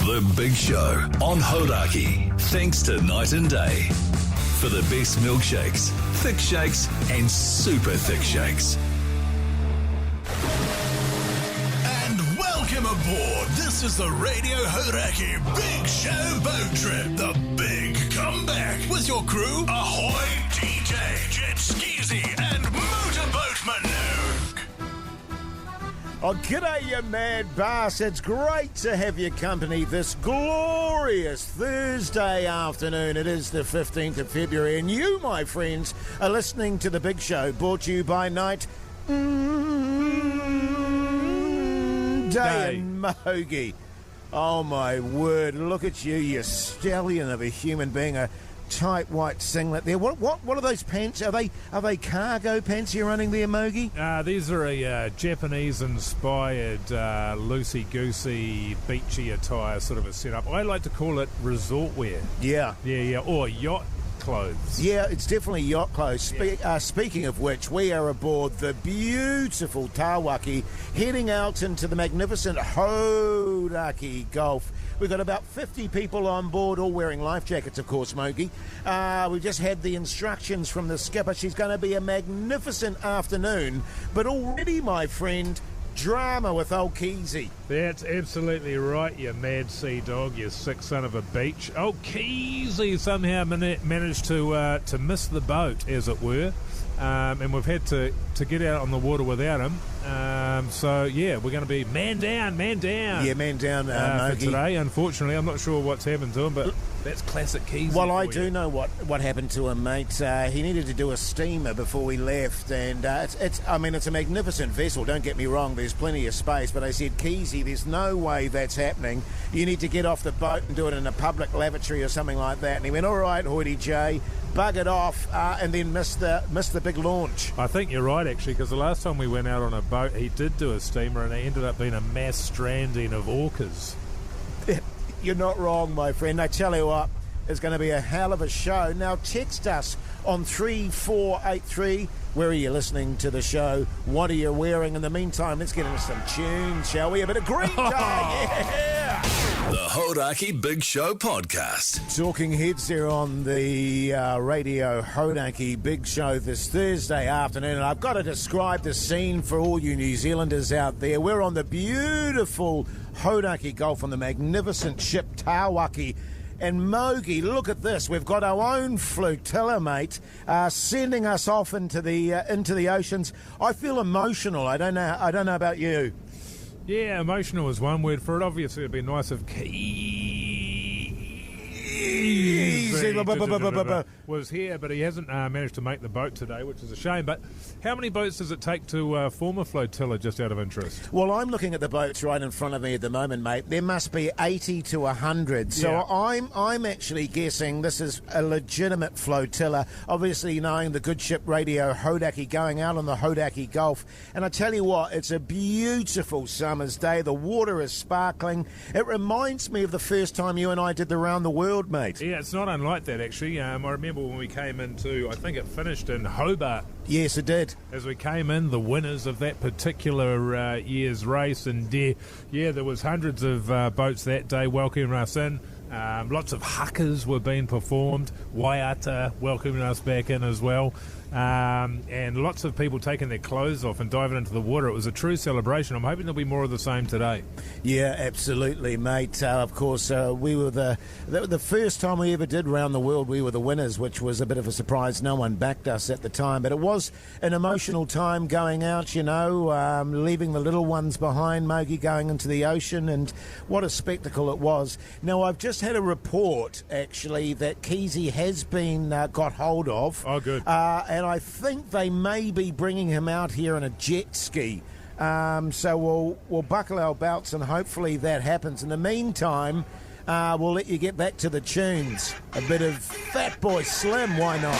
The Big Show on Hauraki. Thanks to Night and Day. For the best milkshakes, thick shakes and super thick shakes. And welcome aboard. This is the Radio Hauraki Big Show Boat Trip. The big comeback with your crew, Ahoy, DJ, Jet Skeezy and Motorboatman Luke. Oh, g'day, you mad bass. It's great to have your company this glorious Thursday afternoon. It is the 15th of February, and you, my friends, are listening to The Big Show, brought to you by Night Day and Mogi. Oh, my word. Look at you, you stallion of a human being, a tight white singlet there. What are those pants? Are they cargo pants you're running there, Mogi? These are a Japanese-inspired, loosey-goosey, beachy attire sort of a setup. I like to call it resort wear. Yeah. Yeah, or yacht clothes. Yeah, it's definitely yacht clothes. Yeah. Speaking of which, we are aboard the beautiful Hauraki, heading out into the magnificent Hauraki Gulf. We've got about 50 people on board, all wearing life jackets, of course, Mogi. We've just had the instructions from the skipper. She's going to be a magnificent afternoon, but already, my friend, drama with old Keezy. That's absolutely right, you mad sea dog, you sick son of a beach. Oh, Keezy somehow managed to miss the boat, as it were, and we've had to get out on the water without him. So, yeah, we're going to be man down. Yeah, man down, for Mogi. today, unfortunately. I'm not sure what's happened to him, but that's classic Keezy. Well, I do know what happened to him, mate. He needed to do a steamer before we left, and it's a magnificent vessel, don't get me wrong, there's plenty of space, but I said, Keezy, there's no way that's happening. You need to get off the boat and do it in a public lavatory or something like that. And he went, all right, Hoity J, buggered off, and then missed the big launch. I think you're right, actually, because the last time we went out on a boat, he did do a steamer, and it ended up being a mass stranding of orcas. You're not wrong, my friend. I tell you what, it's going to be a hell of a show. Now, text us on 3483. Where are you listening to the show? What are you wearing? In the meantime, let's get into some tunes, shall we? A bit of Green Day, yeah! The Hauraki Big Show podcast. Talking heads there on the Radio Hauraki Big Show this Thursday afternoon, and I've got to describe the scene for all you New Zealanders out there. We're on the beautiful Hauraki Gulf on the magnificent ship Hauraki. And Mogi, look at this. We've got our own flotilla, mate, sending us off into the oceans. I feel emotional. I don't know about you. Yeah, emotional is one word for it. Obviously, it'd be nice if was here, but he hasn't managed to make the boat today, which is a shame. But how many boats does it take to form a flotilla, just out of interest? Well, I'm looking at the boats right in front of me at the moment, mate. There must be 80 to 100. So Yeah. I'm actually guessing this is a legitimate flotilla, obviously knowing the good ship Radio Hauraki going out on the Hauraki Gulf. And I tell you what, it's a beautiful summer's day. The water is sparkling. It reminds me of the first time you and I did the round the world, mate. Yeah, it's not unlike that, actually. I remember when we came into, I think it finished in Hobart. Yes, it did. As we came in, the winners of that particular year's race, and there was hundreds of boats that day welcoming us in. Lots of hukas were being performed. Waiata welcoming us back in as well. And lots of people taking their clothes off and diving into the water. It was a true celebration. I'm hoping there'll be more of the same today. Yeah, absolutely, mate. Of course, we were the first time we ever did round the world. We were the winners, which was a bit of a surprise. No one backed us at the time, but it was an emotional time going out. Leaving the little ones behind, Mogi, going into the ocean, and what a spectacle it was. Now, I've just had a report actually that Keezy has been got hold of. Oh, good. And I think they may be bringing him out here in a jet ski. So we'll buckle our belts and hopefully that happens. In the meantime, we'll let you get back to the tunes. A bit of Fatboy Slim, why not?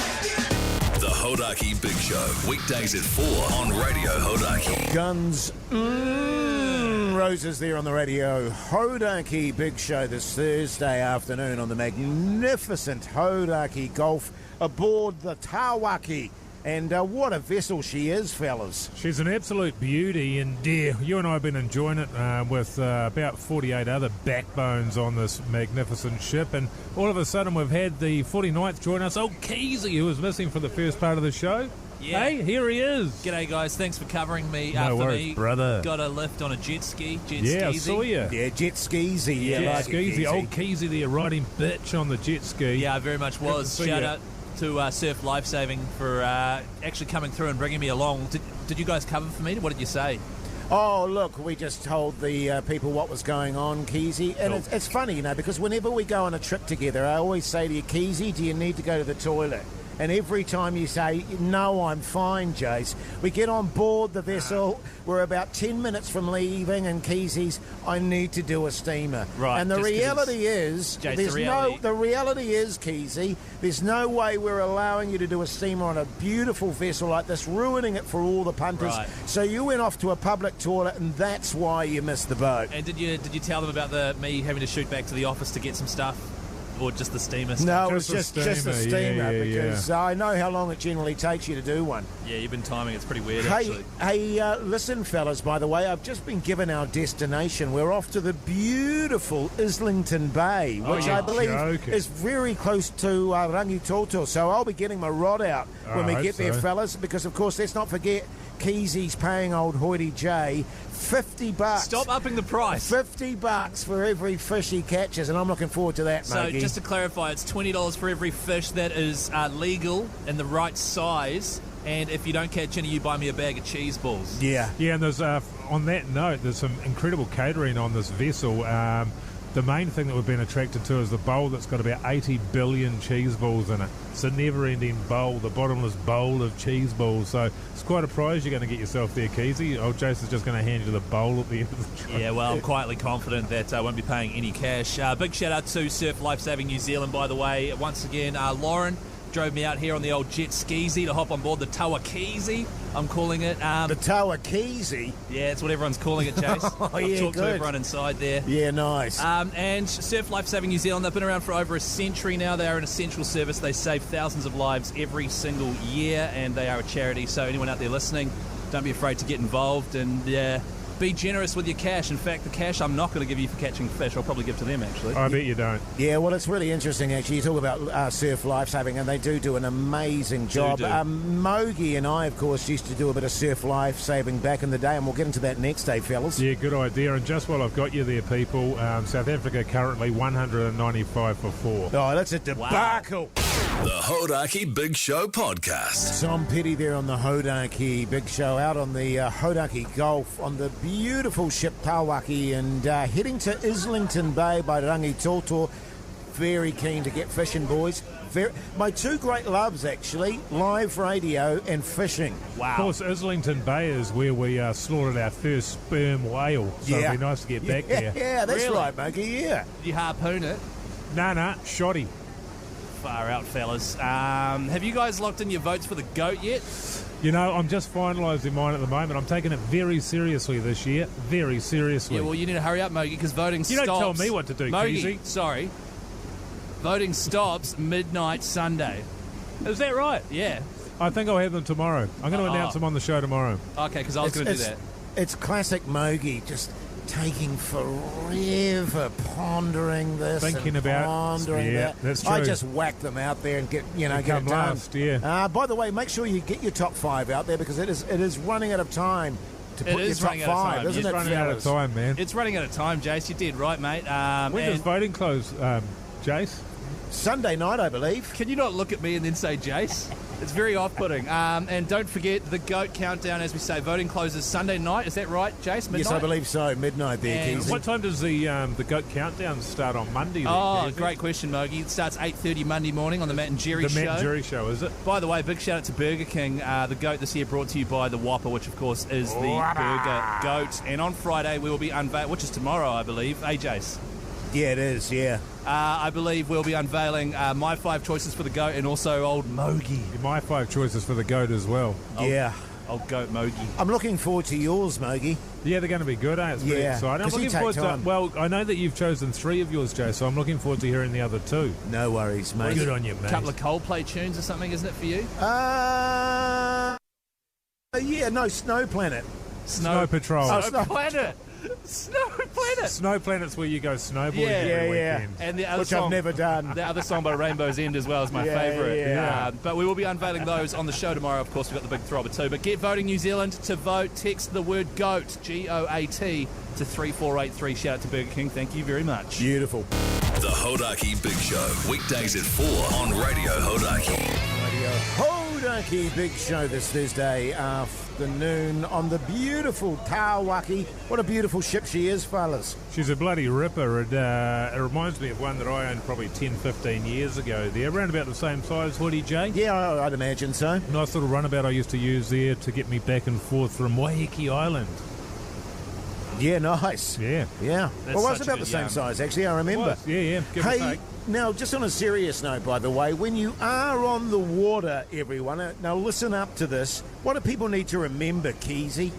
The Hauraki Big Show, weekdays at 4 on Radio Hauraki. Guns Roses there on the Radio Hauraki Big Show this Thursday afternoon on the magnificent Hauraki Gulf aboard the Hauraki. And what a vessel she is, fellas. She's an absolute beauty, and dear, you and I have been enjoying it with about 48 other backbones on this magnificent ship, and all of a sudden we've had the 49th join us, old Keezy, who was missing for the first part of the show. Yeah. Hey, here he is. G'day, guys. Thanks for covering me. No for worries, me, brother. Got a lift on a jet ski. Yeah, I saw you. Yeah, jet skeezy. Yeah, Jet like skis, the Keezy. old Keezy there riding bitch on the jet ski. Yeah, I very much was. Good to see Shout ya. out to Surf Lifesaving for actually coming through and bringing me along. Did you guys cover for me? What did you say? Oh, look, we just told the people what was going on, Keezy. And Cool. it's funny, you know, because whenever we go on a trip together, I always say to you, Keezy, do you need to go to the toilet? And every time you say, no, I'm fine, Jace, we get on board the vessel. We're about 10 minutes from leaving, and Keezy's, I need to do a steamer. Right, And the just 'cause reality is, Jace, there's the reality- the reality is, Keezy, there's no way we're allowing you to do a steamer on a beautiful vessel like this, ruining it for all the punters. Right. So you went off to a public toilet, and that's why you missed the boat. And did you tell them about me having to shoot back to the office to get some stuff? Or just the steamer stuff? No, it was Just just the a steamer, steamer yeah, because I know how long it generally takes you to do one. Yeah, you've been timing. It's pretty weird, Hey, actually. listen, fellas, by the way, I've just been given our destination. We're off to the beautiful Islington Bay, Oh, which you're I believe joking. is very close to Rangitoto. So I'll be getting my rod out when I we hope get there, so. fellas, because, of course, let's not forget Keezy's paying old Hoity J $50. Stop upping the price. $50 for every fish he catches, and I'm looking forward to that, So Mogi. just to clarify, it's $20 for every fish that is legal and the right size. And if you don't catch any, you buy me a bag of cheese balls. Yeah. Yeah, and there's on that note, there's some incredible catering on this vessel. The main thing that we've been attracted to is the bowl that's got about 80 billion cheese balls in it. It's a never-ending bowl, the bottomless bowl of cheese balls. So it's quite a prize you're going to get yourself there, Keezy. Old Jason's just going to hand you the bowl at the end of the trip. Yeah, well, I'm quietly confident that I won't be paying any cash. Big shout out to Surf Lifesaving New Zealand, by the way. Once again, Lauren drove me out here on the old jet skeezy to hop on board the Tawakeezy, I'm calling it. The Tawakeezy. Yeah, it's what everyone's calling it, Chase. Oh, I've yeah, talked to good. everyone inside there. Yeah, nice. And Surf Lifesaving New Zealand, they've been around for over a century now. They are an essential service. They save thousands of lives every single year, and they are a charity. So anyone out there listening, don't be afraid to get involved and be generous with your cash. In fact, the cash I'm not going to give you for catching fish, I'll probably give to them, actually. I bet you don't. Yeah, well, it's really interesting, actually. You talk about Surf Lifesaving, and they do an amazing job. do. Mogi and I, of course, used to do a bit of Surf Lifesaving back in the day, and we'll get into that next day, fellas. Yeah, good idea. And just while I've got you there, people, South Africa currently 195 for 4. Oh, that's a debacle. The Hauraki Big Show Podcast. Tom Petty there on the Hauraki Big Show, out on the Hauraki Gulf on the beautiful ship Tawaki, and heading to Islington Bay by Rangitoto. Very keen to get fishing, boys. My two great loves, actually, live radio and fishing. Wow. Of course, Islington Bay is where we slaughtered our first sperm whale. So it'd be nice to get back there. Yeah, that's Really? right, Mogi, yeah. Did you harpoon it? Nah, shoddy. Far out, fellas. Have you guys locked in your votes for the GOAT yet? You know, I'm just finalising mine at the moment. I'm taking it very seriously this year. Very seriously. Yeah, well, you need to hurry up, Mogi, because voting You stops. don't tell me what to do, Mogi, Keezy. sorry. Voting stops midnight Sunday. Is that right? Yeah. I think I'll have them tomorrow. I'm going to announce them on the show tomorrow. Okay, because I was going to do that. It's classic Mogi, just taking forever pondering this, Thinking and about- pondering yeah, that. that's I true. just whack them out there and get it come done. last, yeah. By the way, make sure you get your top 5 out there, because it is running out of time to put your is top running out of 5, time. isn't It's it, Running out of fellas? time, man. It's running out of time, Jace. You did right, mate. When does and voting close, Jace? Sunday night, I believe. can you not look at me and then say Jace? It's very off-putting. And don't forget the GOAT countdown, as we say. Voting closes Sunday night. Is that right, Jace? Midnight? Yes, I believe so. Midnight there, And Keezy. What time does the GOAT countdown start on Monday? Then, Oh, Keezy? great question, Mogi. It starts 8:30 Monday morning on the Matt and Jerry The show. Matt and Jerry show, is it? By the way, big shout out to Burger King. The GOAT this year brought to you by the Whopper, which of course is the Burger GOAT. And on Friday we will be which is tomorrow, I believe. Jace. Yeah, it is, yeah. I believe we'll be unveiling my 5 choices for the GOAT and also old Mogi. My 5 choices for the GOAT as well. Yeah. old goat Mogi. I'm looking forward to yours, Mogi. Yeah, they're going to be good, eh? It's pretty Yeah, exciting. I'm 'cause you looking take forward to. time. Well, I know that you've chosen 3 of yours, Jay, so I'm looking forward to hearing the other 2. No worries, mate. Good on you, mate. A couple of Coldplay tunes or something, isn't it, for you? Yeah, no, Snow Planet. Snow Patrol. Oh, Snow Planet. Snow Planet. Snow Planet's where you go snowboarding Yeah, every yeah. weekend. And the other Which song, I've never done. The other song by Rainbow's End as well is my Yeah, favourite. yeah. But we will be unveiling those on the show tomorrow. Of course, we've got the big throbber too. But get Voting New Zealand. To vote, text the word GOAT, G-O-A-T, to 3483. Shout out to Burger King. Thank you very much. Beautiful. The Hauraki Big Show, weekdays at 4 on Radio Hauraki. Radio Hauraki Big Show this Thursday afternoon on the beautiful Hauraki. What a beautiful ship she is, fellas. She's a bloody ripper. It reminds me of one that I owned probably 10, 15 years ago. They're around about the same size, Hoodie J. Yeah, I'd imagine so. Nice little runabout I used to use there to get me back and forth from Waiheke Island. Yeah, nice. Yeah. Yeah. That's Well, it was such a about good the same yarn. size, actually, I remember. Was. Yeah, give or Hey, take. now, just on a serious note, by the way, when you are on the water, everyone, now listen up to this. What do people need to remember, Keezy?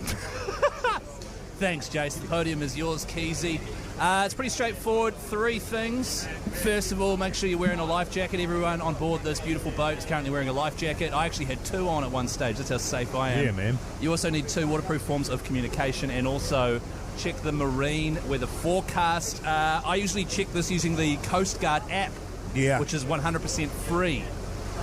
Thanks, Jason. The podium is yours, Keezy. It's pretty straightforward. 3 things. First of all, make sure you're wearing a life jacket. Everyone on board this beautiful boat is currently wearing a life jacket. I actually had 2 on at one stage. That's how safe I am. Yeah, man. You also need 2 waterproof forms of communication, and also check the marine weather forecast. I usually check this using the Coast Guard app, Yeah. which is 100% free.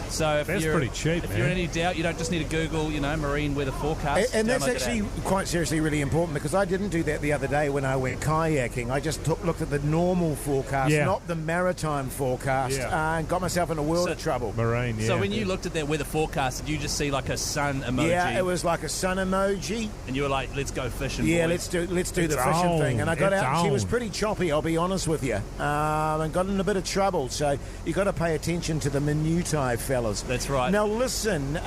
So if That's you're pretty cheap, if man. you're in any doubt, you don't just need to Google, marine weather forecast. And that's Download that actually app. quite seriously really important, because I didn't do that the other day when I went kayaking. I just looked at the normal forecast, Yeah. not the maritime forecast, Yeah. and got myself in a world of trouble. Marine, yeah. So when you looked at that weather forecast, did you just see like a sun emoji? Yeah, it was like a sun emoji. And you were like, "Let's go fishing." Yeah, boys. let's do It's the fishing on. thing. And I got It's out, and she was on. pretty choppy, I'll be honest with you, and got in a bit of trouble. So you got to pay attention to the minutiae, fellas. That's right. Now listen,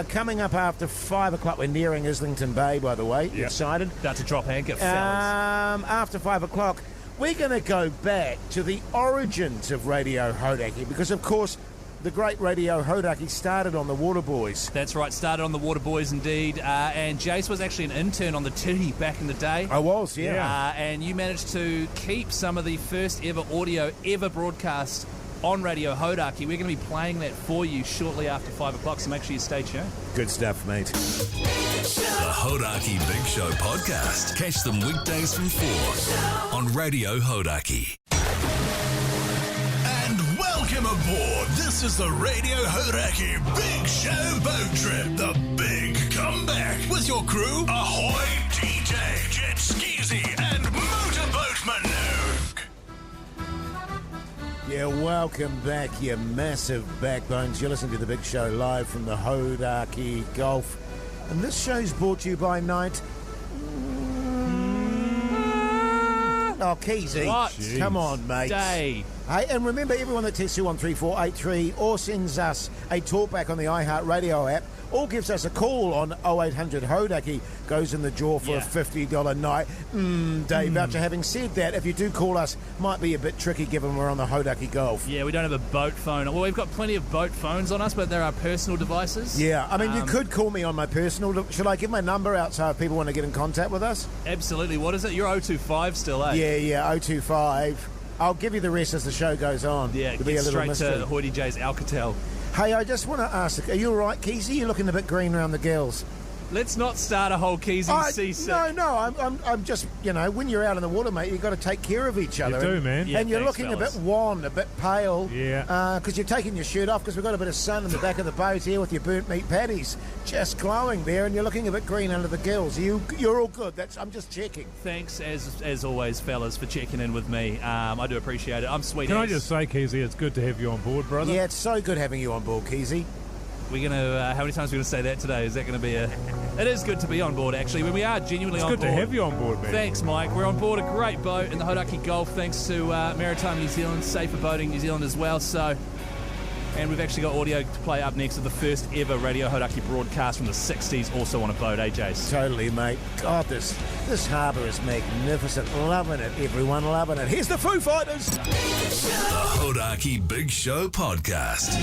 coming up after 5 o'clock, we're nearing Islington Bay, by the way. Yeah. Excited? About to drop anchor, fellas. After 5 o'clock, we're going to go back to the origins of Radio Hauraki, because of course the great Radio Hauraki started on the Water Boys. That's right. Started on the Water Boys, indeed. And Jace was actually an intern on the Titty back in the day. I was, yeah. And you managed to keep some of the first ever audio ever broadcast on Radio Hauraki. We're going to be playing that for you shortly after 5 o'clock, so make sure you stay tuned. Good stuff, mate. The Hauraki Big Show podcast. Catch them weekdays from 4 on Radio Hauraki. And welcome aboard. This is the Radio Hauraki Big Show Boat Trip. The big comeback with your crew, Ahoy, DJ, Jet Skeezy, and Motorboatman Luke. Yeah, welcome back, you massive backbones. You're listening to The Big Show live from the Hauraki Gulf. And this show's brought to you by Night... Oh, Keezy. What? Come on, mate. Day. Hey, and remember, everyone that texts 213-483 or sends us a talkback on the iHeartRadio app or gives us a call on 0800 Hauraki goes in the draw for a $50 night day voucher. Having said that, if you do call us, might be a bit tricky given we're on the Hauraki Gulf. Yeah, we don't have a boat phone. Well, we've got plenty of boat phones on us, but there are personal devices. Yeah, I mean, you could call me on my personal... Should I give my number out so if people want to get in contact with us? Absolutely. What is it? You're 025 still, eh? Yeah, 025. I'll give you the rest as the show goes on. Yeah, It'll be get a little straight mystery. to Hoity J's Alcatel. Hey, I just want to ask, are you all right, Keezy? You're looking a bit green around the gills. Let's not start a whole Keezy seasick. No, I'm just, when you're out in the water, mate, you've got to take care of each other. You do, and, man. Yeah, and you're thanks, looking fellas. a bit wan, a bit pale. Yeah. Because you're taking your shirt off because we've got a bit of sun in the back of the boat here with your burnt meat patties. Just glowing there, and you're looking a bit green under the gills. You're all good. I'm just checking. Thanks, as always, fellas, for checking in with me. I do appreciate it. I'm sweet. Can I as. just say, Keezy, it's good to have you on board, brother. Yeah, it's so good having you on board, Keezy. We're going to... how many times are we going to say that today? Is that going to be a... It is good to be on board, actually, when we are genuinely It's on good board. to have you on board, man. Thanks, Mike. We're on board a great boat in the Hauraki Gulf, thanks to Maritime New Zealand, safer boating New Zealand as well. So And we've actually got audio to play up next of the first ever Radio Hauraki broadcast from the 60s, also on a boat, Jace? Totally, mate. God, this harbour is magnificent. Loving it, everyone, loving it. Here's the Foo Fighters. The Hauraki Big Show podcast.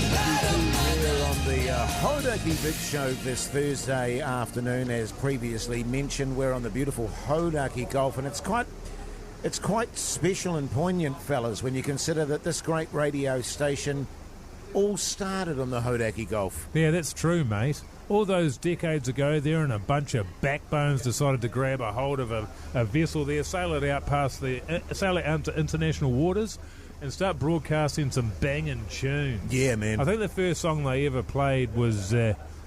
We're on the Hauraki Big Show this Thursday afternoon. As previously mentioned, we're on the beautiful Hauraki Gulf, and it's quite special and poignant, fellas, when you consider that this great radio station all started on the Hauraki Gulf. Yeah, that's true, mate. All those decades ago, there and a bunch of backbones decided to grab a hold of a vessel there, sail it out to international waters, and start broadcasting some banging tunes. Yeah, man. I think the first song they ever played was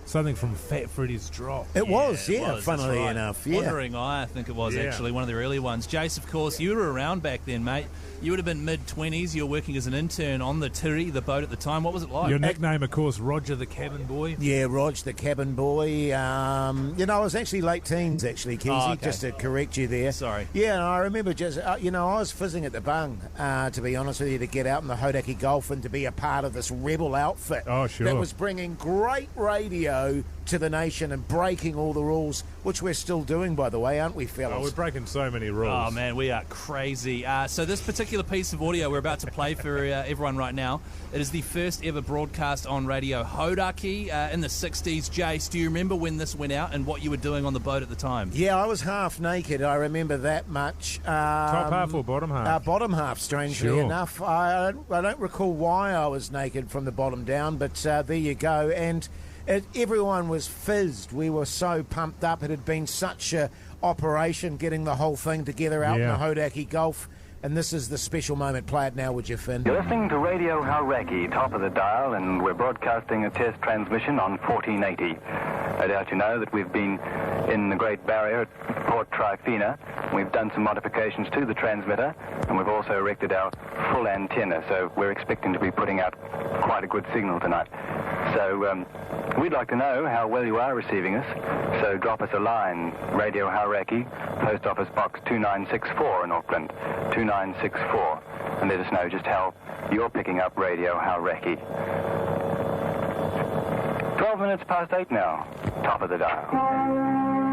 something from Fat Freddy's Drop. It was, That's funnily right. enough. Yeah. Wandering Eye, I think it was actually one of the early ones. Jace, of course, you were around back then, mate. You would have been mid-20s. You were working as an intern on the Tiri, the boat at the time. What was it like? Your nickname, of course, Roger the Cabin Boy. Yeah, Rog the cabin boy. I was actually late teens, actually, Keezy, okay. just to correct you there. Sorry. Yeah, and I remember just, I was fizzing at the bung, to be honest with you, to get out in the Hauraki Gulf and to be a part of this rebel outfit. Oh, sure. That was bringing great radio to the nation and breaking all the rules, which we're still doing, by the way, aren't we, fellas? Oh, we're breaking so many rules. Oh, man, we are crazy. So this particular piece of audio we're about to play for everyone right now, it is the first ever broadcast on Radio Hauraki in the 60s. Jace, do you remember when this went out and what you were doing on the boat at the time? Yeah, I was half naked. I remember that much. Top half or bottom half? Bottom half, strangely enough. I don't recall why I was naked from the bottom down, but there you go. And everyone was fizzed. We were so pumped up. It had been such a operation getting the whole thing together out in the Hauraki Gulf. And this is the special moment. Play it now, would you, Finn? You're listening to Radio Hauraki, top of the dial, and we're broadcasting a test transmission on 1480. I doubt you know that we've been in the Great Barrier at Port Tryphena. We've done some modifications to the transmitter, and we've also erected our full antenna, so we're expecting to be putting out quite a good signal tonight. So we'd like to know how well you are receiving us, so drop us a line, Radio Hauraki, Post Office Box 2964 in Auckland, 2964, and let us know just how you're picking up Radio Hauraki. 12 minutes past 8 now, top of the dial.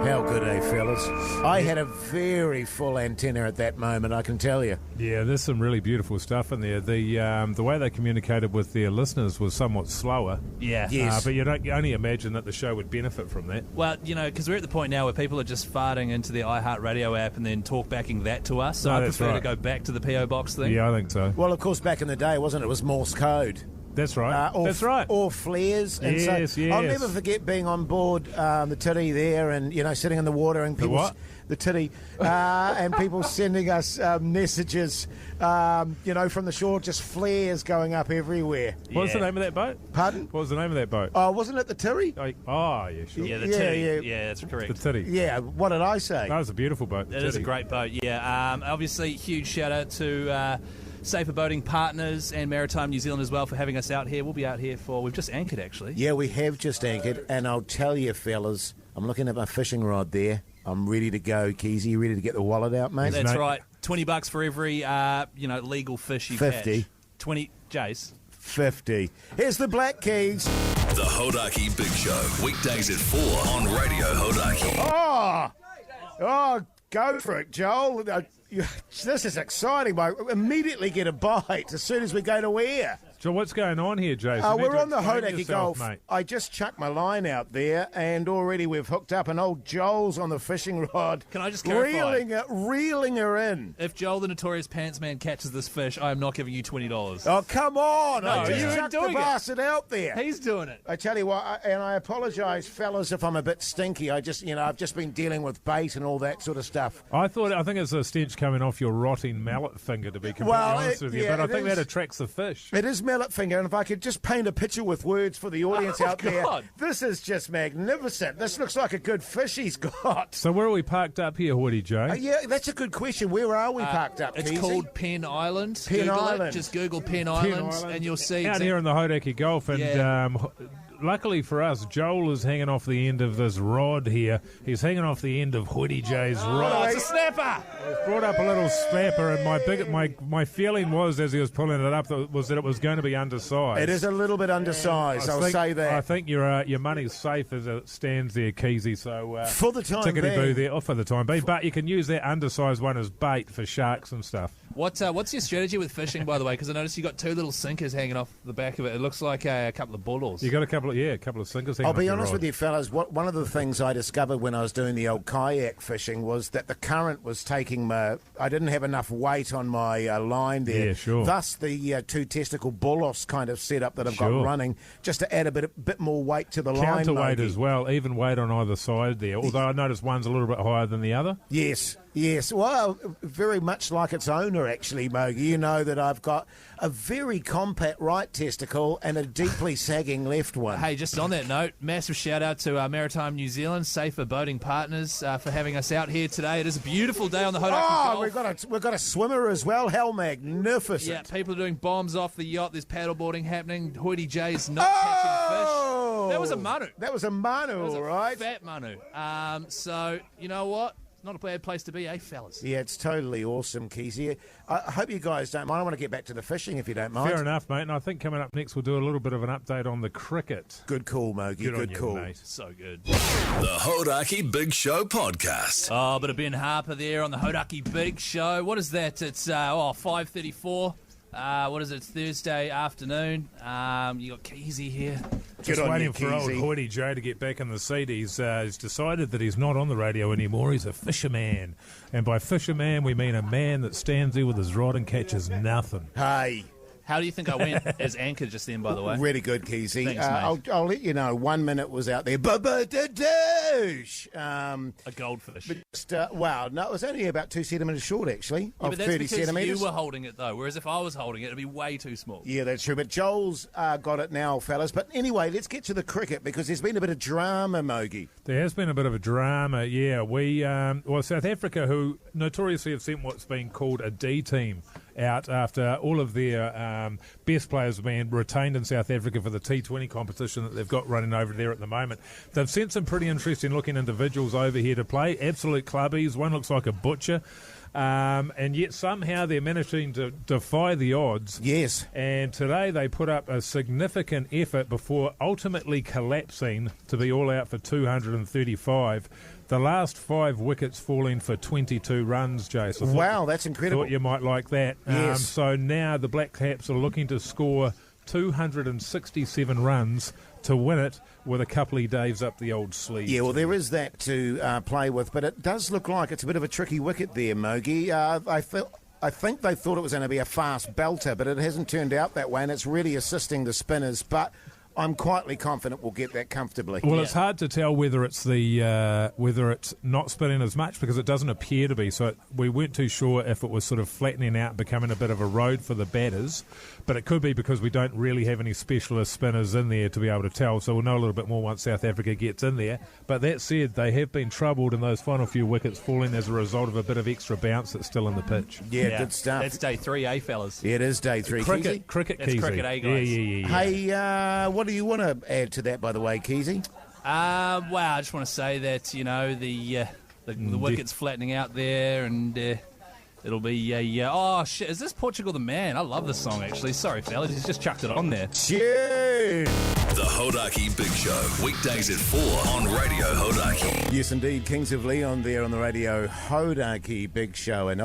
How good, fellas? I had a very full antenna at that moment, I can tell you. Yeah, there's some really beautiful stuff in there. The way they communicated with their listeners was somewhat slower. Yeah. Yes. But you only imagine that the show would benefit from that. Well, because we're at the point now where people are just farting into the iHeartRadio app and then talkbacking that to us. So No, I that's prefer to right. go back to the P.O. Box thing. Yeah, I think so. Well, of course, back in the day, wasn't it? It was Morse code. That's right. That's right. Or flares. And Yes, so yes. I'll never forget being on board the Tiri there and, sitting in the water and people... what? The Tiri. And people sending us messages, from the shore, just flares going up everywhere. What was the name of that boat? Pardon? What was the name of that boat? Oh, wasn't it the Tiri? Oh, yeah, sure. Yeah, the Yeah, Titty. yeah. Yeah, that's correct. The Titty. Yeah, what did I say? That was a beautiful boat. the It is a Titty. great boat, yeah. Obviously, huge shout out to Safer Boating Partners and Maritime New Zealand as well for having us out here. We'll be out here we've just anchored actually. Yeah, we have just anchored, and I'll tell you, fellas, I'm looking at my fishing rod there. I'm ready to go, Keezy. You ready to get the wallet out, mate? That's mate. right. $20 for every legal fish you 50. catch. 20, Jace. 50. Here's the Black Keys. The Hauraki Big Show, weekdays at 4 on Radio Hauraki. Oh, go for it, Joel. This is exciting, mate. Immediately get a bite as soon as we go to air. So what's going on here, Jason? We're on the Explain Hauraki yourself, Gulf. mate. I just chucked my line out there, and already we've hooked up, and old Joel's on the fishing rod. Can I just clarify? Reeling her in. If Joel the Notorious Pants Man catches this fish, I am not giving you $20. Oh, come on. No, I you just ain't chucked the doing it. bastard out there. He's doing it. I tell you what, and I apologise, fellas, if I'm a bit stinky. I've just been dealing with bait and all that sort of stuff. I think it's a stench coming off your rotting mallet finger, to be completely honest with you. But I think that attracts the fish. It is mallet finger, and if I could just paint a picture with words for the audience out there, God. this is just magnificent. This looks like a good fish he's got. So where are we parked up here, Hoodie Joe? Yeah, that's a good question. Where are we parked up, It's Keezy? called Penn Island. Penn Google Island. It. Just Google Penn Island, and you'll see Out here in the Hauraki Gulf, and Yeah. luckily for us, Joel is hanging off the end of this rod here. He's hanging off the end of Hoodie J's rod. It's a snapper! He's brought up a little snapper, and my feeling was, as he was pulling it up, was that it was going to be undersized. It is a little bit undersized, I'll say that. I think your money's safe as it stands there, Keezy. So for the time being. Tickety-boo there, for the time being. But you can use that undersized one as bait for sharks and stuff. What's your strategy with fishing, by the way? Because I noticed you got two little sinkers hanging off the back of it. It looks like a couple of bullets. You got a couple of sinkers hanging I'll be off honest your with you, fellas. One of the things I discovered when I was doing the old kayak fishing was that the current was taking I didn't have enough weight on my line there. Yeah, sure. Thus, the two testicle bullos kind of setup that I've got running, just to add a bit more weight to the line. Counterweight as well, even weight on either side there. Although I noticed one's a little bit higher than the other. Yes. Well, very much like its owner, actually, Mogi. You know that I've got a very compact right testicle and a deeply sagging left one. Hey, just on that note, massive shout out to Maritime New Zealand, Safer Boating Partners, for having us out here today. It is a beautiful day on the Hauraki Gulf. We've got a swimmer as well. How magnificent! Yeah, people are doing bombs off the yacht. There's paddleboarding happening. Hoodie J's not catching fish. That was a manu. All right. Fat manu. So you know what? Not a bad place to be, eh, fellas? Yeah, it's totally awesome, Keezy. I hope you guys don't mind. I want to get back to the fishing, if you don't mind. Fair enough, mate. And I think coming up next, we'll do a little bit of an update on the cricket. Good call, Mogi. Good call. Mate. So good. The Hauraki Big Show podcast. Oh, but a Ben Harper there on the Hauraki Big Show. What is that? It's 5:34. What is it? It's Thursday afternoon. You got Keezy here. Just waiting for old Hoodie Joe to get back in the seat. He's decided that he's not on the radio anymore. He's a fisherman. And by fisherman, we mean a man that stands there with his rod and catches nothing. Hey. How do you think I went as anchor just then, by the way? Really good, Keezy. Thanks, mate. I'll let you know. 1 minute was out there. Ba-ba-da-doosh. A goldfish. But just, wow, no, it was only about 2 centimetres short, actually, Yeah, of but that's 30 because centimetres. you were holding it, though, whereas if I was holding it, it'd be way too small. Yeah, that's true. But Joel's got it now, fellas. But anyway, let's get to the cricket because there's been a bit of drama, Mogi. There has been a bit of a drama, yeah. South Africa, who notoriously have sent what's been called a D team out after all of their best players have been retained in South Africa for the T20 competition that they've got running over there at the moment. They've sent some pretty interesting looking individuals over here to play, absolute clubbies. One looks like a butcher. And yet somehow they're managing to defy the odds. Yes. And today they put up a significant effort before ultimately collapsing to be all out for 235. The last 5 wickets falling for 22 runs, Jason. Wow, that's incredible. Thought you might like that. Yes. So now the Black Caps are looking to score 267 runs to win it with a couple of days up the old sleeve. Yeah, well, there is that to play with, but it does look like it's a bit of a tricky wicket there, Mogi. I think they thought it was going to be a fast belter, but it hasn't turned out that way, and it's really assisting the spinners. But I'm quietly confident we'll get that comfortably. Well, It's hard to tell whether it's whether it's not spinning as much because it doesn't appear to be. So we weren't too sure if it was sort of flattening out, becoming a bit of a road for the batters. But it could be because we don't really have any specialist spinners in there to be able to tell. So we'll know a little bit more once South Africa gets in there. But that said, they have been troubled in those final few wickets falling as a result of a bit of extra bounce that's still in the pitch. Yeah, good stuff. That's day 3, eh, fellas? Yeah, it is day 3. Cricket, That's Keezy. cricket, eh, guys? Yeah. Hey, what do you want to add to that, by the way, Keezy? Well, I just want to say that, the wicket's flattening out there and it'll be oh, shit, is this Portugal the Man? I love this song, actually. Sorry, fellas, he's just chucked it on there. Cheers! The Hauraki Big Show, weekdays at 4 on Radio Hauraki. Yes, indeed. Kings of Leon there on the Radio Hauraki Big Show. And,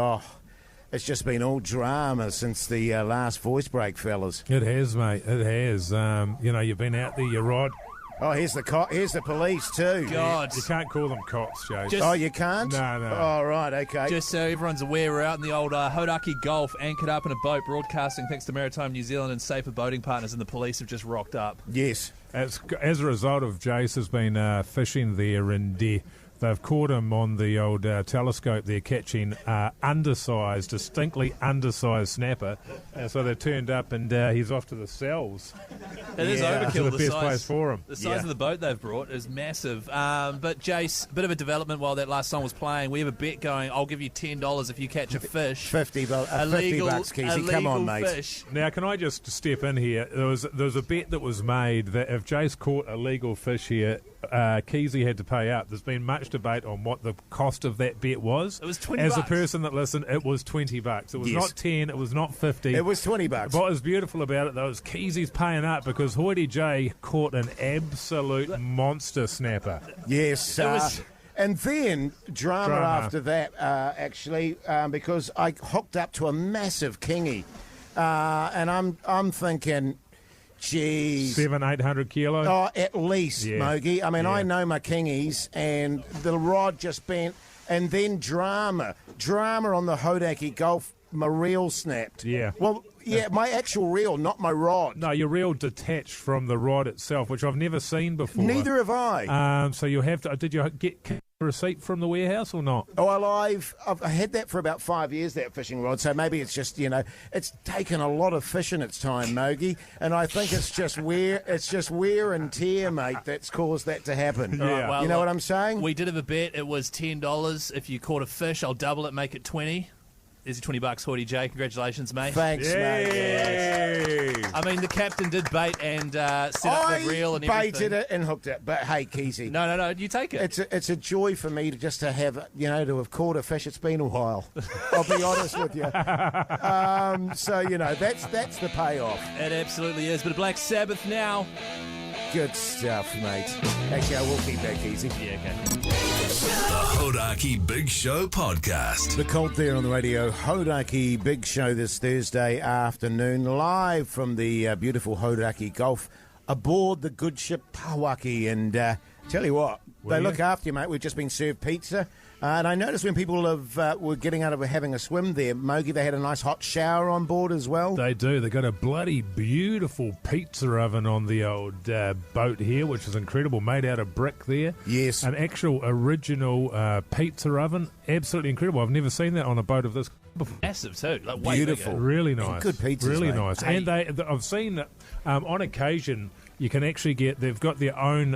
it's just been all drama since the last voice break, fellas. It has, mate. It has. You've been out there, your rod. Oh, here's the police too. God. You can't call them cops, Joe. Oh, you can't? No. Oh, right, okay. Just so everyone's aware, we're out in the old Hauraki Gulf, anchored up in a boat, broadcasting thanks to Maritime New Zealand and Safer Boating Partners, and the police have just rocked up. Yes. As a result of Jace has been fishing there, and they've caught him on the old telescope there catching distinctly undersized snapper. So they turned up and he's off to the cells. It is overkill. To the best place for him. The size of the boat they've brought is massive. But Jace, bit of a development while that last song was playing. We have a bet going. I'll give you $10 if you catch a fish. $50, Keezy. Come on, mate. Fish. Now, can I just step in here? There was a bet that was made that if Jace caught a legal fish here, Keezy had to pay up. There's been much debate on what the cost of that bet was. It was $20. As a person that listened, it was $20. It was not 10. It was not 50. It was $20. What was beautiful about it though is Keezy's paying up because Hoity J caught an absolute monster snapper. Yes. And then drama after that, actually, because I hooked up to a massive kingy, and I'm thinking, geez, 700-800 kilos. Oh, at least, Mogi. I mean, I know my kingies, and the rod just bent, and then drama on the Hauraki Gulf. My reel snapped. Yeah. Well, my actual reel, not my rod. No, your reel detached from the rod itself, which I've never seen before. Neither have I. So you have to. Did you get a receipt from the warehouse or not? Oh, well, I've had that for about 5 years, that fishing rod. So maybe it's just it's taken a lot of fish in its time, Mogi, and I think it's just wear and tear, mate, that's caused that to happen. Yeah. Right, well, you know what I'm saying? We did have a bet. It was $10 if you caught a fish. I'll double it, make it $20. There's your $20, Hoity J. Congratulations, mate. Thanks, mate. I mean, the captain did bait and set up the reel and everything. I baited it and hooked it, but hey, Keezy. No, you take it. It's a joy for me to have, to have caught a fish. It's been a while. I'll be honest with you. So, that's the payoff. It absolutely is. But a Black Sabbath now. Good stuff, mate. Actually, I will keep that, Keezy. Yeah, okay. The Hauraki Big Show podcast. The Colt there on the radio. Hauraki Big Show this Thursday afternoon, live from the beautiful Hauraki Gulf, aboard the good ship Pawaki. And tell you what, they look after you, mate. We've just been served pizza. And I noticed when people were getting out of having a swim there, Mogi, they had a nice hot shower on board as well. They do. They got a bloody beautiful pizza oven on the old boat here, which is incredible, made out of brick there. Yes. An actual original pizza oven. Absolutely incredible. I've never seen that on a boat of this before. Massive too. Like, way beautiful. bigger. Really nice. And good pizzas, Really mate. nice. Hey. And I've seen that on occasion. You can actually they've got their own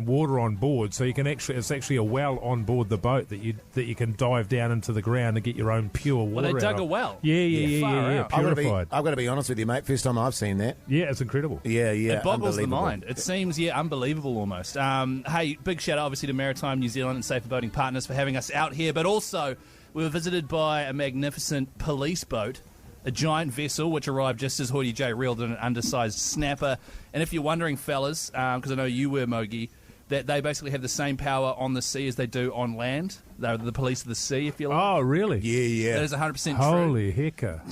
water on board, so it's actually a well on board the boat that you can dive down into the ground and get your own pure water. Well, they dug out a of. well. Yeah, Far out. purified. I've got to be honest with you, mate. First time I've seen that. Yeah, it's incredible. Yeah. It boggles the unbelievable. mind. It seems, unbelievable almost. Hey, big shout out obviously to Maritime New Zealand and Safer Boating Partners for having us out here, but also we were visited by a magnificent police boat, a giant vessel which arrived just as Hoity J reeled in an undersized snapper. And if you're wondering, fellas, because I know you were, Mogi, that they basically have the same power on the sea as they do on land. They're the police of the sea, if you like. Oh, really? Yeah. That is 100% true. Holy hecker.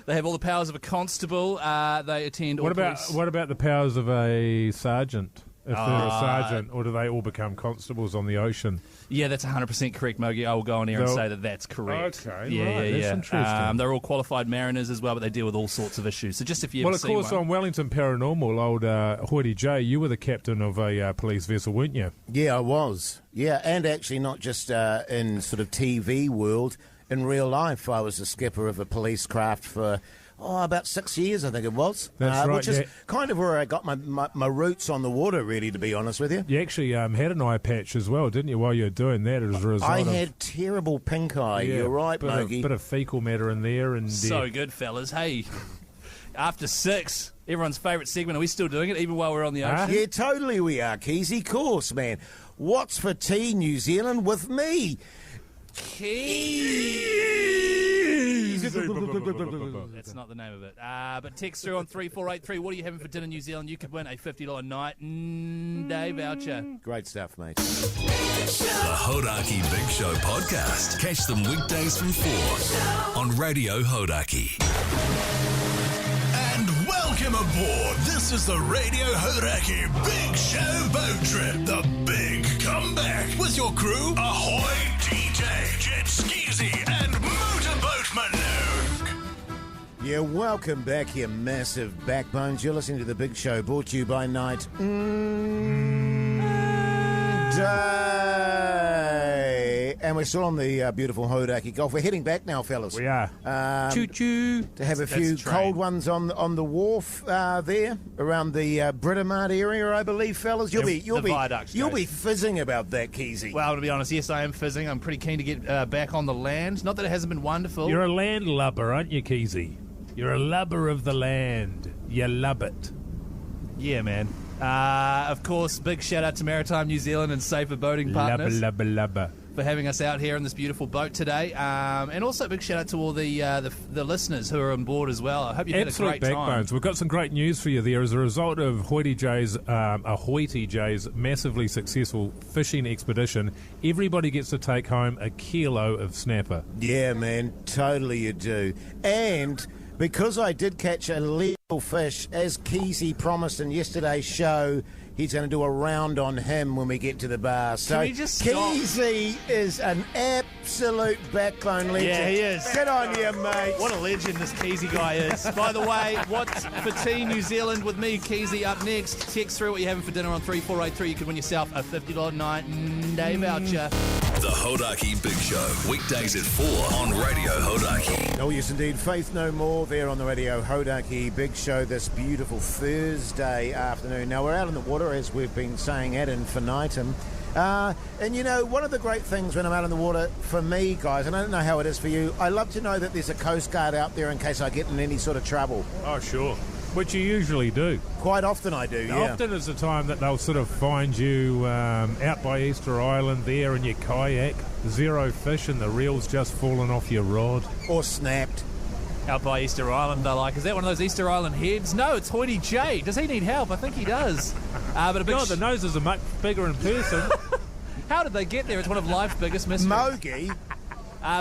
They have all the powers of a constable. They attend all police. What about the powers of a sergeant? If they're a sergeant, or do they all become constables on the ocean? Yeah, that's 100% correct, Mogi. I will go on here and say that that's correct. Okay, right. That's interesting. They're all qualified mariners as well, but they deal with all sorts of issues. So just if you ever see Well, of course, one. on Wellington Paranormal, old Hoity J, you were the captain of a police vessel, weren't you? Yeah, I was. Yeah, and actually not just in sort of TV world. In real life, I was the skipper of a police craft for about 6 years, I think it was. That's right, which is kind of where I got my roots on the water, really, to be honest with you. You actually had an eye patch as well, didn't you, while you were doing that as a result I of... had terrible pink eye. You're right, Mogi. Bit of fecal matter in there. And So good, fellas. Hey, after 6, everyone's favourite segment. Are we still doing it, even while we're on the ocean? Yeah, totally we are, Keezy. Course, man. What's for tea, New Zealand, with me? That's not the name of it. But text through on 3483. What are you having for dinner, New Zealand? You could win a $50 night day voucher. Great stuff, mate. The Hauraki Big Show podcast. Catch them weekdays from 4 on Radio Hauraki. And welcome aboard. This is the Radio Hauraki Big Show Boat Trip. The big comeback with your crew, Ahoy, DJ, Jet Skeezy, and Motorboatman Luke. Yeah, welcome back, you massive backbones. You're listening to The Big Show, brought to you by Night Day. And we're still on the beautiful Hauraki Golf. We're heading back now, fellas. We are. Choo-choo. To have a few cold ones on the wharf there around the Britomart area, I believe, fellas. You'll be fizzing about that, Keezy. Well, to be honest, yes, I am fizzing. I'm pretty keen to get back on the land. Not that it hasn't been wonderful. You're a land lubber, aren't you, Keezy? You're a lubber of the land. You love it. Yeah, man. Of course, big shout out to Maritime New Zealand and Safer Boating Partners Lubber. for having us out here in this beautiful boat today. And also a big shout out to all the listeners who are on board as well. I hope you had a great backbones. time. We've got some great news for you there. As a result of Hoity J's massively successful fishing expedition, everybody gets to take home a kilo of snapper. Yeah, man, totally you do. And because I did catch a legal fish, as Keezy promised in yesterday's show, he's going to do a round on him when we get to the bar. So we just stop? Keezy is an absolute backbone legend. Yeah, he is. Get on you, mate. What a legend this Keezy guy is. By the way, what's for Team New Zealand with me, Keezy, up next. Text through what you're having for dinner on 3483. You could win yourself a $50 night day voucher. The Hauraki Big Show, weekdays at 4 on Radio Hauraki. Oh, yes, indeed. Faith No More there on the Radio Hauraki Big Show this beautiful Thursday afternoon. Now, we're out on the water, as we've been saying, ad infinitum. And, you know, one of the great things when I'm out on the water, for me, guys, and I don't know how it is for you, I love to know that there's a Coast Guard out there in case I get in any sort of trouble. Oh, sure. Which you usually do. Quite often I do, yeah. Often is the time that they'll sort of find you out by Easter Island there in your kayak, zero fish and the reel's just fallen off your rod. Or snapped. Out by Easter Island, they're like, is that one of those Easter Island heads? No, it's Hoity J. Does he need help? I think he does. But a big God, the noses are much bigger in person. How did they get there? It's one of life's biggest mysteries. Mogi.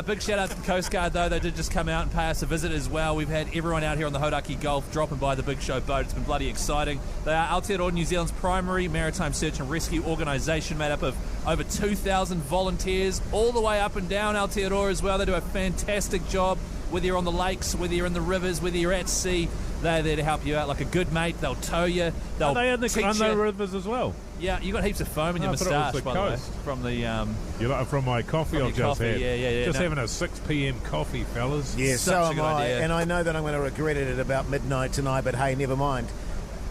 Big shout out to the Coast Guard, though. They did just come out and pay us a visit as well. We've had everyone out here on the Hauraki Gulf dropping by the Big Show boat. It's been bloody exciting. They are Aotearoa New Zealand's primary maritime search and rescue organisation, made up of over 2,000 volunteers all the way up and down Aotearoa as well. They do a fantastic job, whether you're on the lakes, whether you're in the rivers, whether you're at sea. They're there to help you out like a good mate. They'll tow you. They'll Are they in teach the you. rivers as well? Yeah, you got heaps of foam in your I thought it was moustache, the by the way, coast. from the You like from my coffee From I've your just coffee, had. yeah. Just No. having a 6 p.m. coffee, fellas. Yeah, Such so a am good I. idea. And I know that I'm going to regret it at about midnight tonight, but hey, never mind.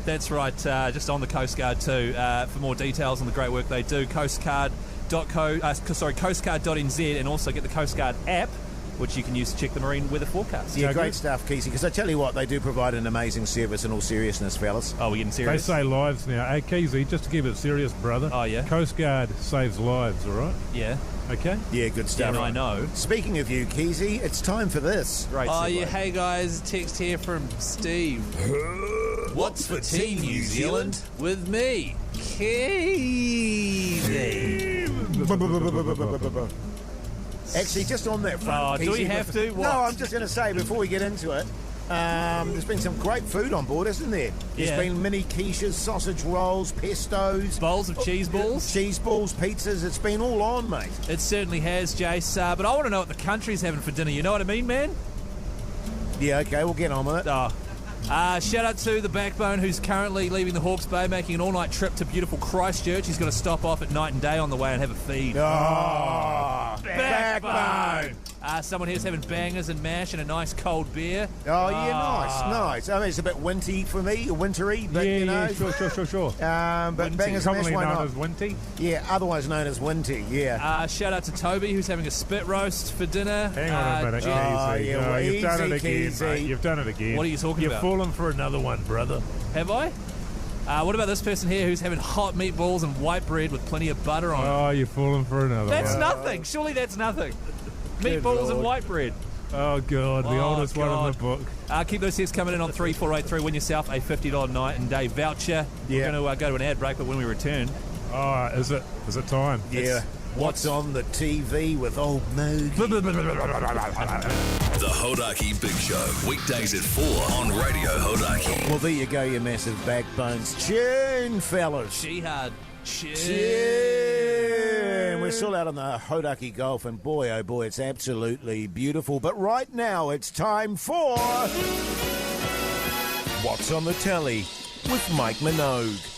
That's right, just on the Coast Guard too. For more details on the great work they do, coastguard.nz, and also get the Coast Guard app, which you can use to check the marine weather forecast. Yeah, So great good. stuff, Keezy, because I tell you what, they do provide an amazing service in all seriousness, fellas. Oh, we're getting They serious? say lives now. Hey, Keezy, just to keep it serious, brother. Oh, yeah? Coast Guard saves lives, all right? Yeah. Okay? Yeah, good stuff. Yeah, I know. Speaking of you, Keezy, it's time for this. Great Oh, segue. yeah, hey guys, text here from Steve. What's for Team New Zealand? With me, Keezy. Actually, just on that front, Oh, do Keezy, we have to? No, What? I'm just going to say, before we get into it, there's been some great food on board, isn't there? There's Yeah. been mini quiches, sausage rolls, pestos, Bowls of cheese balls? cheese balls, pizzas. It's been all on, mate. It certainly has, Jace. But I want to know what the country's having for dinner. You know what I mean, man? Yeah, okay, we'll get on with it. Oh. Shout out to the Backbone, who's currently leaving the Hawke's Bay, making an all-night trip to beautiful Christchurch. He's going to stop off at night and day on the way and have a feed. Oh, backbone. Someone here's having bangers and mash and a nice cold beer. Oh, yeah, nice. I mean, it's a bit wintry for me, wintry, but you know. Sure. But bangers and mash, Commonly why known not? as Winty. Yeah, otherwise known as Winty, yeah. Shout out to Toby, who's having a spit roast for dinner. Hang on a minute, Gee, Keezy. yeah, No, well, you've done it easy, again, Keezy. mate. You've done it again. What are you talking You've about? fallen for another one, brother. Have I? What about this person here who's having hot meatballs and white bread with plenty of butter on it? Oh, you've fallen for another That's one. nothing. Surely that's nothing. Good Meatballs and Lord. white bread. Oh, God, the Oh, oldest one in God. the book. Keep those texts coming in on 3483. Win yourself a $50 night and day voucher. Yeah. We're going to go to an ad break, but when we return, Oh, is it time? Yeah. What's on the TV with old Moog? The Hauraki Big Show, weekdays at 4 on Radio Hauraki. Well, there you go, you massive backbones. Tune, fellas. Jihad. Tune. We're still out on the Hauraki Gulf, and boy, oh boy, it's absolutely beautiful. But right now, it's time for What's on the Telly with Mike Minogue.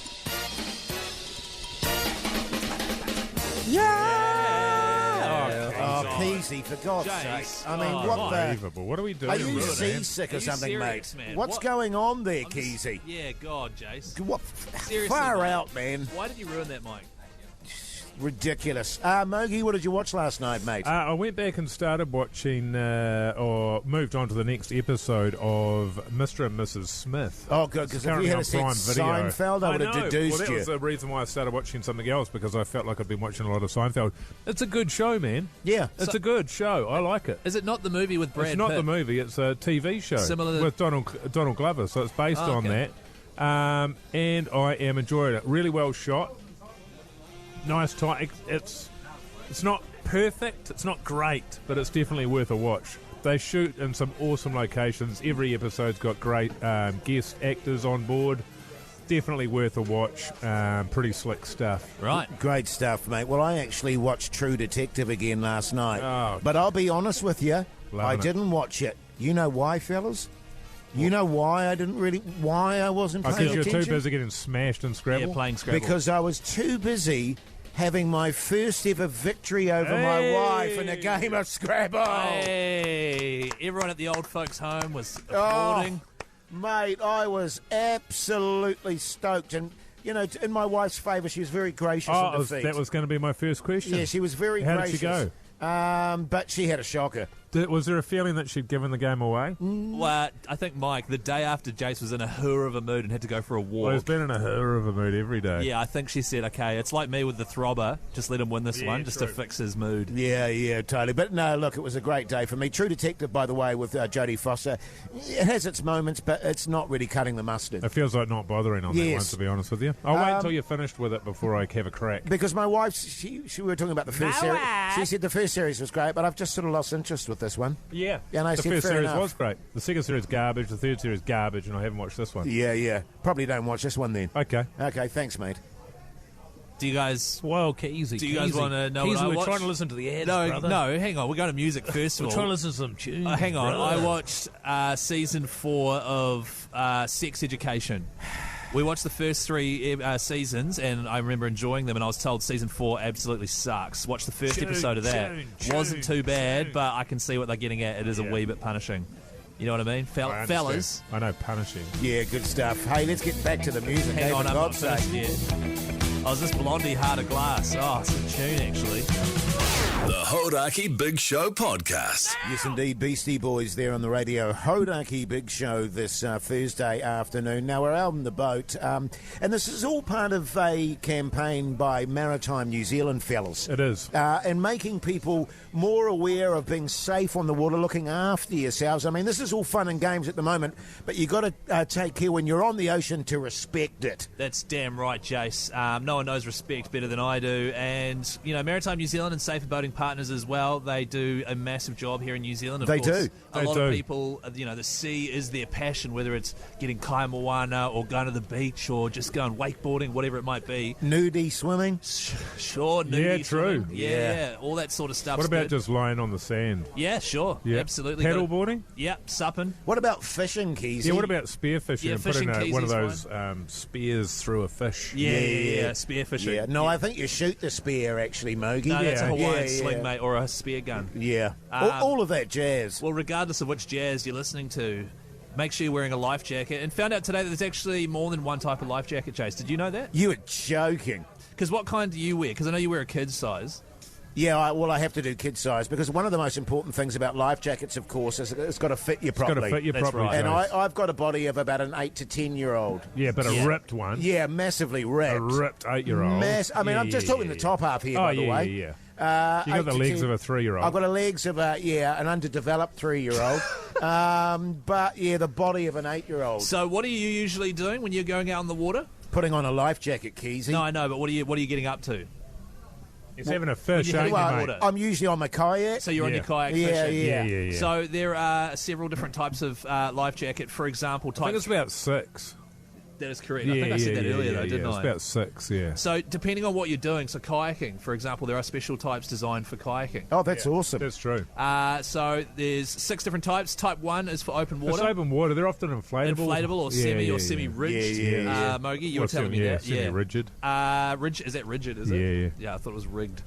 Keezy, for God's Jace. sake. I mean, Oh, what the... Unbelievable. What are we doing? Are you with it, man? seasick Are or you something, serious, mate? man? What's What? going on there, I'm just- Keezy? Yeah, God, Jace. What? Seriously, Far mate. out, man. Why did you ruin that, Mike? Ridiculous. Mogi, what did you watch last night, mate? I went back and started watching, or moved on to the next episode of Mr. and Mrs. Smith. Oh, good, because if Currently you had on a said Prime Video. Seinfeld, I would have know. deduced well, that you. was the reason why I started watching something else, because I felt like I'd been watching a lot of Seinfeld. It's a good show, man. Yeah. It's a good show. I like it. Is it not the movie with Brad It's not Pitt? the movie. It's a TV show Similar to- with Donald Glover, so it's based Oh, on okay. that. And I am enjoying it. Really well shot. Nice time. It's not perfect. It's not great, but it's definitely worth a watch. They shoot in some awesome locations. Every episode's got great guest actors on board. Definitely worth a watch. Pretty slick stuff. Right. Great stuff, mate. Well, I actually watched True Detective again last night. Oh. But I'll be honest with you, Loving I it. didn't watch it. You know why, fellas? You know why why I wasn't paying Because you're attention? too busy getting smashed in Scrabble. Yeah, playing Scrabble. Because I was too busy having my first ever victory over my Hey. wife in a game of Scrabble. Hey, everyone at the old folks' home was applauding. Mate, I was absolutely stoked. And, you know, in my wife's favour, she was very gracious in defeat. That was going to be my first question. Yeah, she was very How gracious. did she go? But she had a shocker. Was there a feeling that she'd given the game away? Well, I think, Mike, the day after Jace was in a hooer of a mood and had to go for a walk. Well, he's been in a hurrah of a mood every day. Yeah, I think she said, okay, it's like me with the throbber. Just let him win this Yeah, one, just to true. fix his mood. Yeah, totally. But no, look, it was a great day for me. True Detective, by the way, with Jodie Foster. It has its moments, but it's not really cutting the mustard. It feels like not bothering on that one, Yes. to be honest with you. I'll wait until you're finished with it before I have a crack. Because my wife, she we were talking about the first series. She said the first series was great, but I've just sort of lost interest with this one. Yeah. And I the said, first fair series enough. was great. The second series garbage. The third series garbage, and I haven't watched this one. Yeah. Probably don't watch this one then. Okay. Okay, thanks, mate. Do you guys... Well, Keezy. Do you guys want to know what I we're watched? trying to listen to the ads, No, brother. no, hang on. We're going to music first of We're all. trying to listen to some tunes. Hang on. brother. I watched season 4 of Sex Education. We watched the first 3 seasons, and I remember enjoying them, and I was told season 4 absolutely sucks. Watch the first episode of that. Wasn't too bad, but I can see what they're getting at. It is a wee bit punishing. You know what I mean? I understand. Fellas, I know, punishing. Yeah, good stuff. Hey, let's get back to the music. hang eh, on, for I'm not God's sake. finished yet. Oh, is this Blondie Heart of Glass? Oh, it's a tune, actually. The Hauraki Big Show Podcast. Yes, indeed, Beastie Boys there on the radio. Hauraki Big Show this Thursday afternoon. Now, we're out on the boat, and this is all part of a campaign by Maritime New Zealand, fellas. It is. And making people more aware of being safe on the water, looking after yourselves. I mean, this is all fun and games at the moment, but you've got to take care when you're on the ocean to respect it. That's damn right, Jace. No one knows respect better than I do. And, you know, Maritime New Zealand and Safer Boating Partners as well, they do a massive job here in New Zealand. Of They course, do. A They lot do. of people, you know, the sea is their passion, whether it's getting kai moana or going to the beach or just going wakeboarding, whatever it might be. Nudie swimming. Sure, nudie Yeah, true. swimming. Yeah, all that sort of stuff. What about just lying on the sand? Yeah, sure. Yeah. Absolutely. Paddleboarding? Yep, supping. What about fishing, Keezy? Yeah, what about spearfishing Yeah, and putting fishing one of Keezy's those spears through a fish? Yeah. Spearfishing. Yeah, no, I think you shoot the spear, actually, Mogi. No, that's a Yeah. Hawaiian Yeah. sling, mate, or a spear gun. Yeah. All of that jazz. Well, regardless of which jazz you're listening to, make sure you're wearing a life jacket. And found out today that there's actually more than one type of life jacket, Chase. Did you know that? You were joking. Because what kind do you wear? Because I know you wear a kid's size. Yeah, I have to do kid size because one of the most important things about life jackets, of course, is it's got to fit you It's got properly. to fit you That's properly. right. And Jace. I've got a body of about an 8 to 10-year-old. Yeah, but Yeah. a ripped one. Yeah, massively ripped. A ripped 8-year-old. I mean, Yeah, I'm just yeah, talking yeah, the top half here, Oh, by the yeah, way. yeah. You got 8 the to legs 10. of a 3-year-old. I've got the legs of an underdeveloped 3-year-old. But, yeah, the body of an 8-year-old. So what are you usually doing when you're going out in the water? Putting on a life jacket, Keezy. No, I know, but what are you getting up to? He's having a fish, when ain't you you, hit the mate? water. I'm usually on my kayak. So you're on Yeah. your kayak Yeah, fishing. yeah. Yeah. So there are several different types of life jacket. For example, I think type. it's about 6. That is correct. I think I said that earlier, though, didn't It's I? about 6, yeah. So depending on what you're doing, so kayaking, for example, there are special types designed for kayaking. Oh, that's awesome. That's true. So there's 6 different types. Type 1 is for open It's water. open water. They're often inflatable. Inflatable or semi or semi-ridged. Yeah, yeah. Mogi, you were What's telling me that. semi-rigid. Is that rigid, is it? Yeah, yeah. Yeah, I thought it was rigged.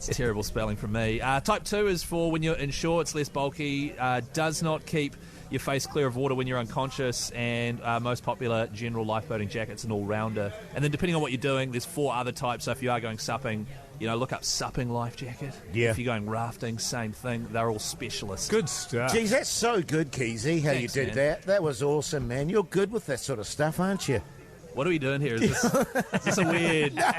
It's terrible spelling from me. Type 2 is for when you're inshore, it's less bulky, does not keep your face clear of water when you're unconscious, and most popular general lifeboating jacket's an all-rounder. And then depending on what you're doing, there's 4 other types. So if you are going supping, look up supping life jacket. Yeah. If you're going rafting, same thing. They're all specialists. Good stuff. Geez, that's so good, Keezy, how Thanks, you did man. that. That was awesome, man. You're good with that sort of stuff, aren't you? What are we doing here? Is this a weird... No,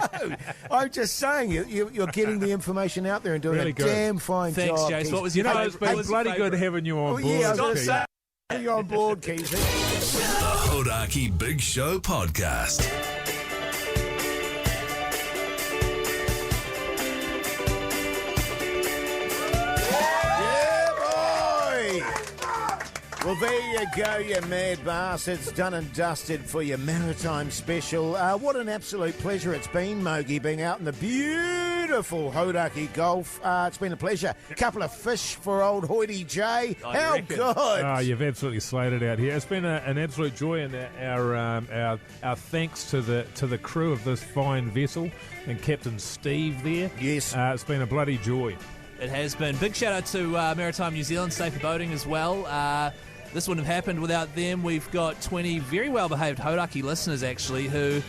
I'm just saying, you're getting the information out there and doing Really a good. damn fine Thanks, job. Jace. Keezy. What was your It's favourite? been bloody good having you on board. Yeah, I was going to Keith. say, you're on board, Keezy. The Hauraki Big Show Podcast. Yeah, boy! Well, there you go, you mad bastards. Done and dusted for your Maritime special. What an absolute pleasure it's been, Mogi, being out in the beautiful Hauraki Gulf. It's been a pleasure. A couple of fish for old Hoity J. How reckon. good! Oh, you've absolutely slayed it out here. It's been an absolute joy, and our thanks to the crew of this fine vessel and Captain Steve there. Yes. It's been a bloody joy. It has been. Big shout out to Maritime New Zealand, Safer Boating as well. This wouldn't have happened without them. We've got 20 very well-behaved Hauraki listeners, actually, who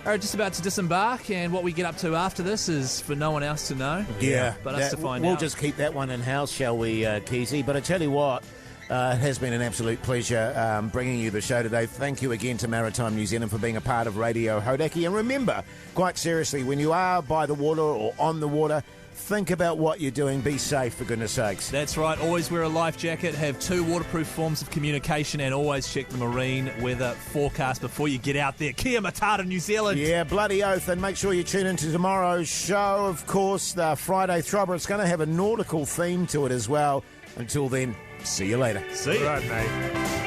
are just about to disembark, and what we get up to after this is for no one else to know. Yeah, But us to find we'll out. just keep that one in-house, shall we, Keezy? But I tell you what, it has been an absolute pleasure bringing you the show today. Thank you again to Maritime New Zealand for being a part of Radio Hauraki. And remember, quite seriously, when you are by the water or on the water, think about what you're doing. Be safe, for goodness sakes. That's right. Always wear a life jacket, have 2 waterproof forms of communication, and always check the marine weather forecast before you get out there. Kia matata, New Zealand. Yeah, bloody oath. And make sure you tune into tomorrow's show, of course, the Friday Throbber. It's going to have a nautical theme to it as well. Until then, see you later. See ya. Right, mate.